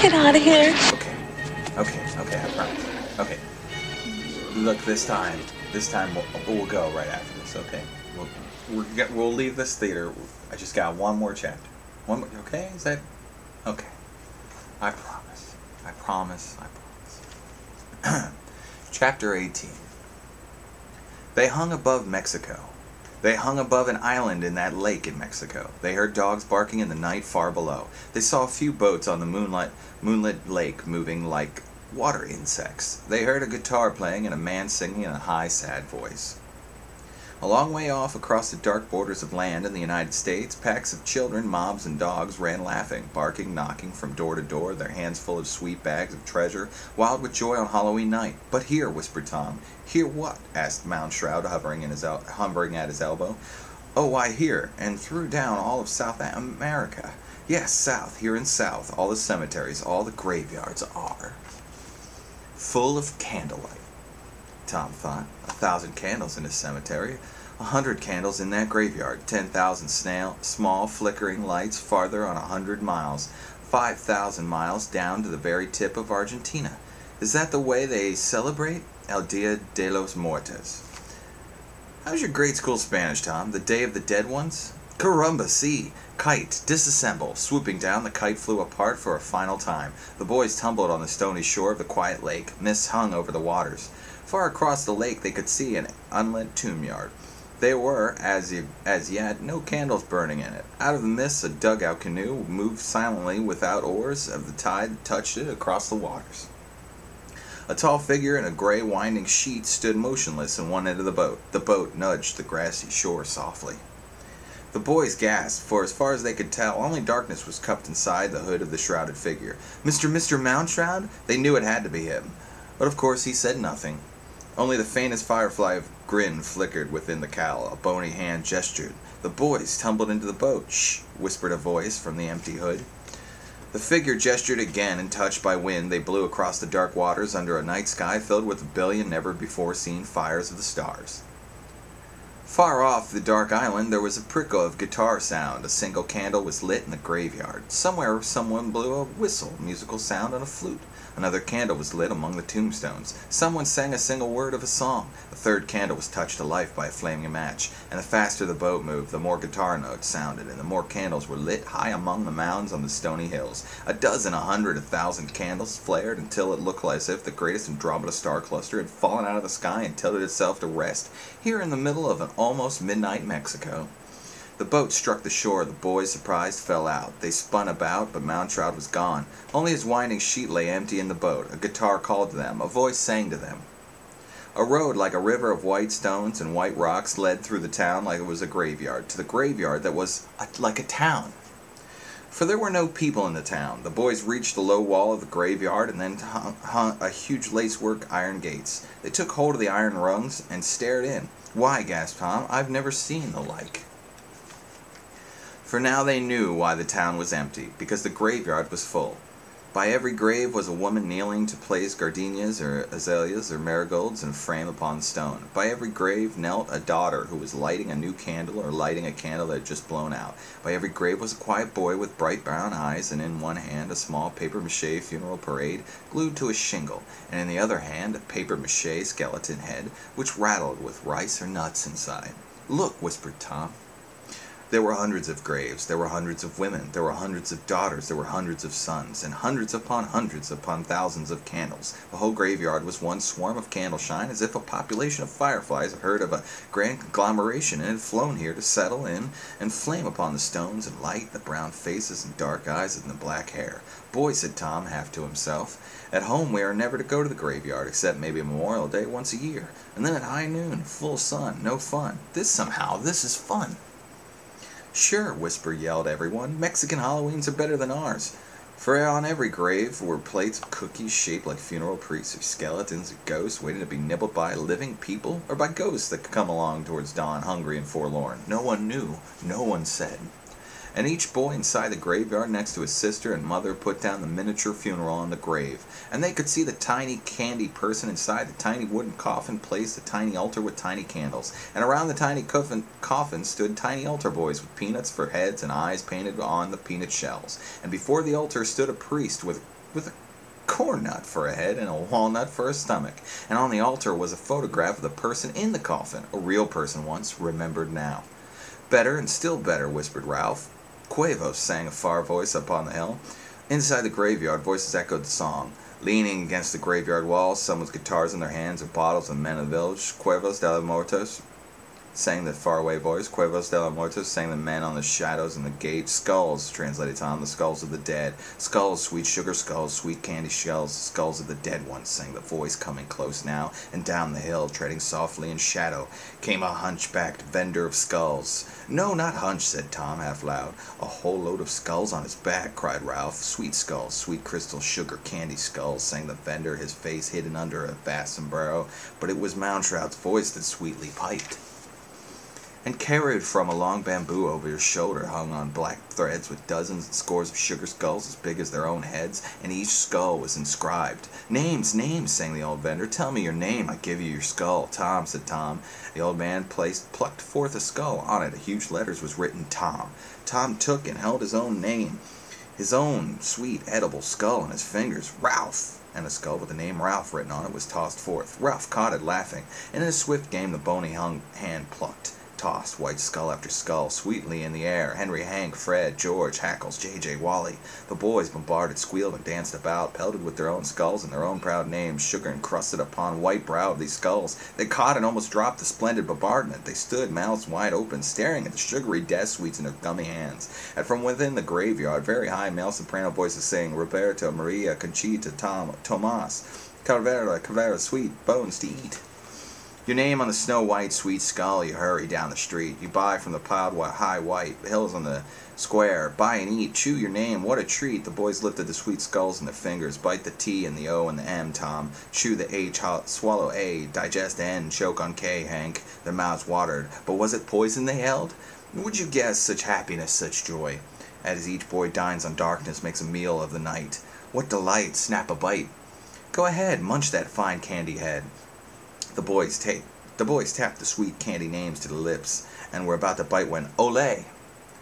get out of here. Okay, okay, I promise. Okay, look, this time we'll go right after this. Okay, we'll leave this theater. I just got one more chapter. One more, okay? Is that okay? I promise. I promise. I promise. Chapter 18. They hung above Mexico. They hung above an island in that lake in Mexico. They heard dogs barking in the night far below. They saw a few boats on the moonlit lake moving like water insects. They heard a guitar playing and a man singing in a high, sad voice. A long way off across the dark borders of land in the United States, packs of children, mobs, and dogs ran laughing, barking, knocking from door to door, their hands full of sweet bags of treasure, wild with joy on Halloween night. "But here," whispered Tom. "Hear what?" asked Moundshroud, hovering at his elbow. "Oh, why here, and through down all of South America. Yes, south, here in south, all the cemeteries, all the graveyards are full of candlelight." Tom thought. 1,000 candles in a cemetery, 100 candles in that graveyard, 10,000 small flickering lights farther on 100 miles, 5,000 miles down to the very tip of Argentina. Is that the way they celebrate El Dia de los Muertos? How's your grade school Spanish, Tom? The Day of the Dead Ones? Caramba, see! Kite, disassemble! Swooping down, the kite flew apart for a final time. The boys tumbled on the stony shore of the quiet lake. Mist hung over the waters. Far across the lake they could see an unlit tomb yard. There were, as yet, no candles burning in it. Out of the mist a dugout canoe moved silently without oars as the tide touched it across the waters. A tall figure in a gray winding sheet stood motionless in one end of the boat. The boat nudged the grassy shore softly. The boys gasped, for as far as they could tell, only darkness was cupped inside the hood of the shrouded figure. Mr. Moundshroud? They knew it had to be him. But of course he said nothing. Only the faintest firefly of grin flickered within the cowl. A bony hand gestured. The boys tumbled into the boat. "Shh," whispered a voice from the empty hood. The figure gestured again, and touched by wind, they blew across the dark waters under a night sky filled with a billion never-before-seen fires of the stars. Far off the dark island there was a prickle of guitar sound. A single candle was lit in the graveyard. Somewhere someone blew a whistle, musical sound on a flute. Another candle was lit among the tombstones. Someone sang a single word of a song. A third candle was touched to life by a flaming match. And the faster the boat moved, the more guitar notes sounded, and the more candles were lit high among the mounds on the stony hills. A dozen, 100, 1,000 candles flared until it looked as if the greatest Andromeda star cluster had fallen out of the sky and tilted itself to rest here in the middle of an almost midnight Mexico. The boat struck the shore. The boys, surprised, fell out. They spun about, but Moundshroud was gone. Only his winding sheet lay empty in the boat. A guitar called to them. A voice sang to them. A road like a river of white stones and white rocks led through the town like it was a graveyard, to the graveyard that was like a town. For there were no people in the town. The boys reached the low wall of the graveyard and then hung a huge lacework iron gates. They took hold of the iron rungs and stared in. "Why," gasped Tom, "I've never seen the like." For now they knew why the town was empty, because the graveyard was full. By every grave was a woman kneeling to place gardenias or azaleas or marigolds in a frame upon the stone. By every grave knelt a daughter who was lighting a new candle or lighting a candle that had just blown out. By every grave was a quiet boy with bright brown eyes, and in one hand a small papier-mâché funeral parade glued to a shingle, and in the other hand a papier-mâché skeleton head which rattled with rice or nuts inside. "Look," whispered Tom. There were hundreds of graves, there were hundreds of women, there were hundreds of daughters, there were hundreds of sons, and hundreds upon thousands of candles. The whole graveyard was one swarm of candleshine, as if a population of fireflies had heard of a grand conglomeration and had flown here to settle in and flame upon the stones and light the brown faces and dark eyes and the black hair. "Boy," said Tom, half to himself, "at home we are never to go to the graveyard, except maybe Memorial Day once a year, and then at high noon, full sun, no fun. This is fun." "Sure," yelled everyone. "Mexican Halloweens are better than ours." For on every grave were plates of cookies shaped like funeral priests or skeletons or ghosts waiting to be nibbled by living people, or by ghosts that could come along towards dawn, hungry and forlorn. No one knew. No one said. And each boy inside the graveyard next to his sister and mother put down the miniature funeral on the grave, and they could see the tiny candy person inside the tiny wooden coffin place the tiny altar with tiny candles, and around the tiny coffin stood tiny altar boys with peanuts for heads and eyes painted on the peanut shells, and before the altar stood a priest with with a corn nut for a head and a walnut for a stomach, and on the altar was a photograph of the person in the coffin, a real person once, remembered now. Better and still better, whispered Ralph. Quavos, sang a far voice up on the hill. Inside the graveyard, voices echoed the song. Leaning against the graveyard wall, some with guitars in their hands and bottles of men of the village, Cuervos de los Muertos, sang the faraway voice. Cuervos de los Muertos, sang the men on the shadows in the gate. Skulls, translated Tom, the skulls of the dead. Skulls, sweet sugar skulls, sweet candy shells, skulls of the dead ones, sang the voice, coming close now, and down the hill, treading softly in shadow, came a hunchbacked vendor of skulls. No, not hunch, said Tom, half loud. A whole load of skulls on his back, cried Ralph. Sweet skulls, sweet crystal sugar candy skulls, sang the vendor, his face hidden under a vast sombrero, but it was Mountrout's voice that sweetly piped. And carried from a long bamboo over his shoulder, hung on black threads with dozens and scores of sugar skulls as big as their own heads, and each skull was inscribed. Names, names, sang the old vendor. Tell me your name, I give you your skull. Tom, said Tom. The old man plucked forth a skull. On it, in huge letters, was written Tom. Tom took and held his own name, his own sweet, edible skull in his fingers. Ralph! And a skull with the name Ralph written on it was tossed forth. Ralph caught it, laughing, and in a swift game the bony hand plucked. Tossed white skull after skull sweetly in the air. Henry, Hank, Fred, George, Hackles, J.J., Wally. The boys bombarded, squealed, and danced about, pelted with their own skulls and their own proud names, sugar encrusted upon white brow of these skulls. They caught and almost dropped the splendid bombardment. They stood, mouths wide open, staring at the sugary death sweets in their gummy hands. And from within the graveyard, very high male soprano voices sang, Roberto, Maria, Conchita, Tomas, Calavera, sweet bones to eat. Your name on the snow-white, sweet skull, you hurry down the street. You buy from the piled high white hills on the square. Buy and eat, chew your name, what a treat. The boys lifted the sweet skulls in their fingers. Bite the T and the O and the M, Tom. Chew the H, swallow A, digest N, choke on K, Hank. Their mouths watered. But was it poison they held? Would you guess such happiness, such joy? As each boy dines on darkness, makes a meal of the night. What delight, snap a bite. Go ahead, munch that fine candy head. The boys tapped the sweet candy names to the lips, and were about to bite when, Olé!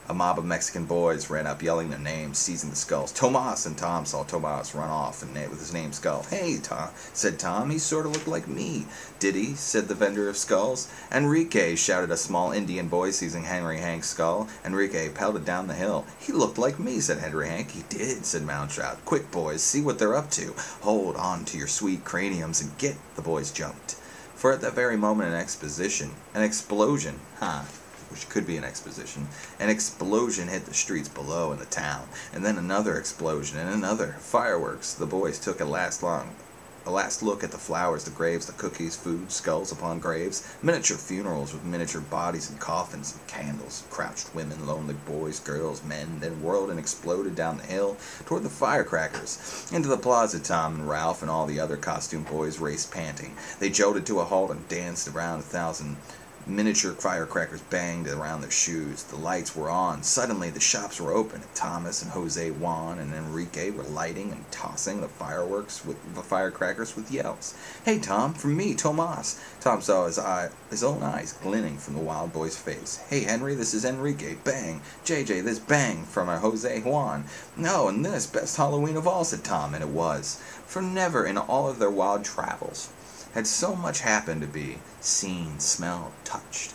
A mob of Mexican boys ran up, yelling their names, seizing the skulls. Tomas! And Tom saw Tomas run off with his name skull. Hey, Tom, said Tom, he sort of looked like me. Did he? Said the vendor of skulls. Enrique, shouted a small Indian boy, seizing Henry Hank's skull. Enrique pelted down the hill. He looked like me, said Henry Hank. He did, said Mountrout. Quick, boys, see what they're up to. Hold on to your sweet craniums and get, the boys jumped. For at that very moment an explosion, which could be an exposition, an explosion hit the streets below in the town, and then another explosion, and another. Fireworks. The boys took a last look at the flowers, the graves, the cookies, food, skulls upon graves, miniature funerals with miniature bodies and coffins and candles, crouched women, lonely boys, girls, men, then whirled and exploded down the hill toward the firecrackers. Into the plaza Tom and Ralph and all the other costume boys raced panting. They jolted to a halt and danced around 1,000 miniature firecrackers banged around their shoes. The lights were on. Suddenly the shops were open, and Thomas and Jose Juan and Enrique were lighting and tossing the firecrackers with yells. Hey, Tom, from me, Tomas. Tom saw his own eyes glinting from the wild boy's face. Hey, Henry, this is Enrique. Bang. JJ, this bang from our Jose Juan. No, and this best Halloween of all, said Tom, and it was. For never in all of their wild travels had so much happened to be seen, smelled, touched.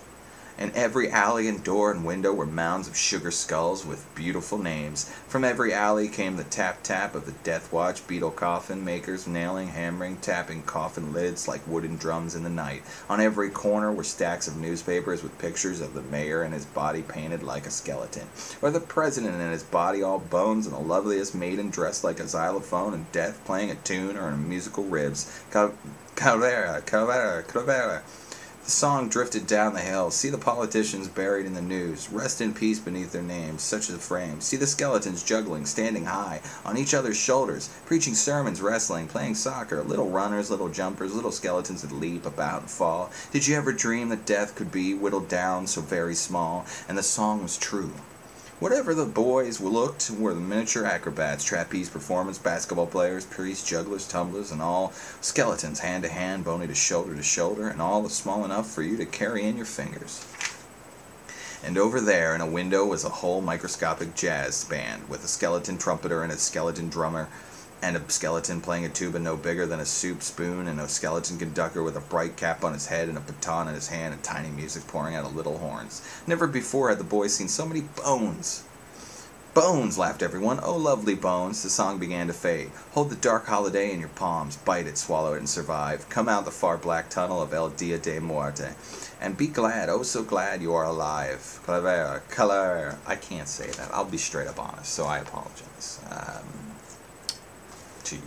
In every alley and door and window were mounds of sugar skulls with beautiful names. From every alley came the tap-tap of the death watch, beetle coffin makers nailing, hammering, tapping coffin lids like wooden drums in the night. On every corner were stacks of newspapers with pictures of the mayor and his body painted like a skeleton, or the president and his body all bones, and the loveliest maiden dressed like a xylophone, and death playing a tune or in a musical ribs. Calavera, Calavera, Calavera. The song drifted down the hill. See the politicians buried in the news. Rest in peace beneath their names, such as a frame. See the skeletons juggling, standing high, on each other's shoulders, preaching sermons, wrestling, playing soccer. Little runners, little jumpers, little skeletons that leap about and fall. Did you ever dream that death could be whittled down so very small? And the song was true. Whatever the boys looked were the miniature acrobats, trapeze performers, basketball players, priests, jugglers, tumblers, and all skeletons, hand to hand, bony to shoulder, and all small enough for you to carry in your fingers. And over there in a window was a whole microscopic jazz band, with a skeleton trumpeter and a skeleton drummer, and a skeleton playing a tuba no bigger than a soup spoon, and a skeleton conductor with a bright cap on his head and a baton in his hand and tiny music pouring out of little horns. Never before had the boys seen so many bones. Bones, laughed everyone. Oh, lovely bones. The song began to fade. Hold the dark holiday in your palms. Bite it, swallow it, and survive. Come out the far black tunnel of El Dia de Muerte. And be glad, oh so glad you are alive. Calavera, calavera. I can't say that. I'll be straight up honest, so I apologize to you.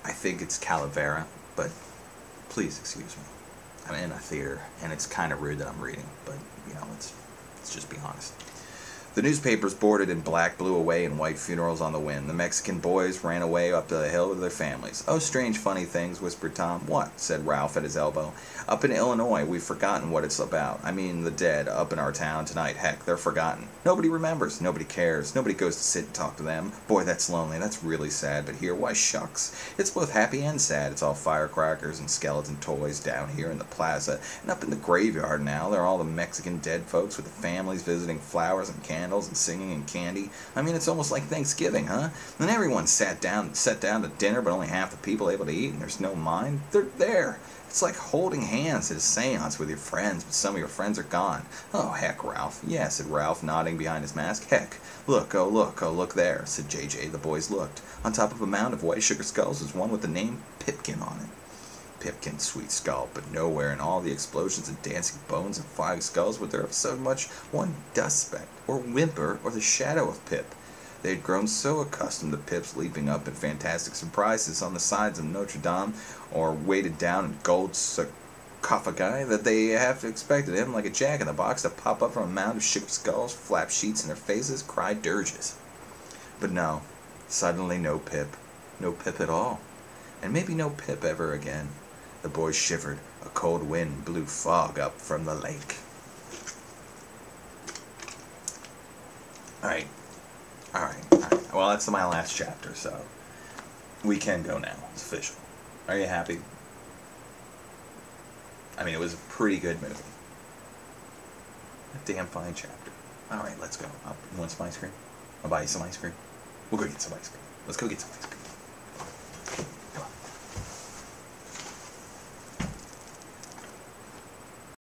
I think it's Calavera, but please excuse me. I'm in a theater, and it's kind of rude that I'm reading, but, you know, let's just be honest. The newspapers boarded in black blew away in white funerals on the wind. The Mexican boys ran away up to the hill with their families. Oh, strange, funny things, whispered Tom. What? Said Ralph at his elbow. Up in Illinois, we've forgotten what it's about. I mean, the dead up in our town tonight. Heck, they're forgotten. Nobody remembers. Nobody cares. Nobody goes to sit and talk to them. Boy, that's lonely. That's really sad. But here, why shucks. It's both happy and sad. It's all firecrackers and skeleton toys down here in the plaza. And up in the graveyard now, there are all the Mexican dead folks with the families visiting flowers and candles and singing and candy. I mean, it's almost like Thanksgiving, huh? And everyone sat down to dinner, but only half the people able to eat, and there's no mind. They're there. It's like holding hands at a seance with your friends, but some of your friends are gone. Oh, heck, Ralph. Yeah, said Ralph, nodding behind his mask. Heck. Look, oh, look there, said J.J. The boys looked. On top of a mound of white sugar skulls was one with the name Pipkin on it. Pipkin's sweet skull, but nowhere in all the explosions of dancing bones and flying skulls would there have so much one dust speck, or whimper, or the shadow of Pip. They had grown so accustomed to Pip's leaping up in fantastic surprises on the sides of Notre Dame, or weighted down in gold sarcophagi, that they half expected him, like a jack-in-the-box, to pop up from a mound of sugar skulls, flap sheets in their faces, cry dirges. But no, suddenly no Pip. No Pip at all. And maybe no Pip ever again. The boys shivered. A cold wind blew fog up from the lake. Alright. Well, that's my last chapter, so we can go now. It's official. Are you happy? I mean, it was a pretty good movie. A damn fine chapter. Alright, let's go. You want some ice cream? I'll buy you some ice cream. We'll go get some ice cream. Let's go get some ice cream.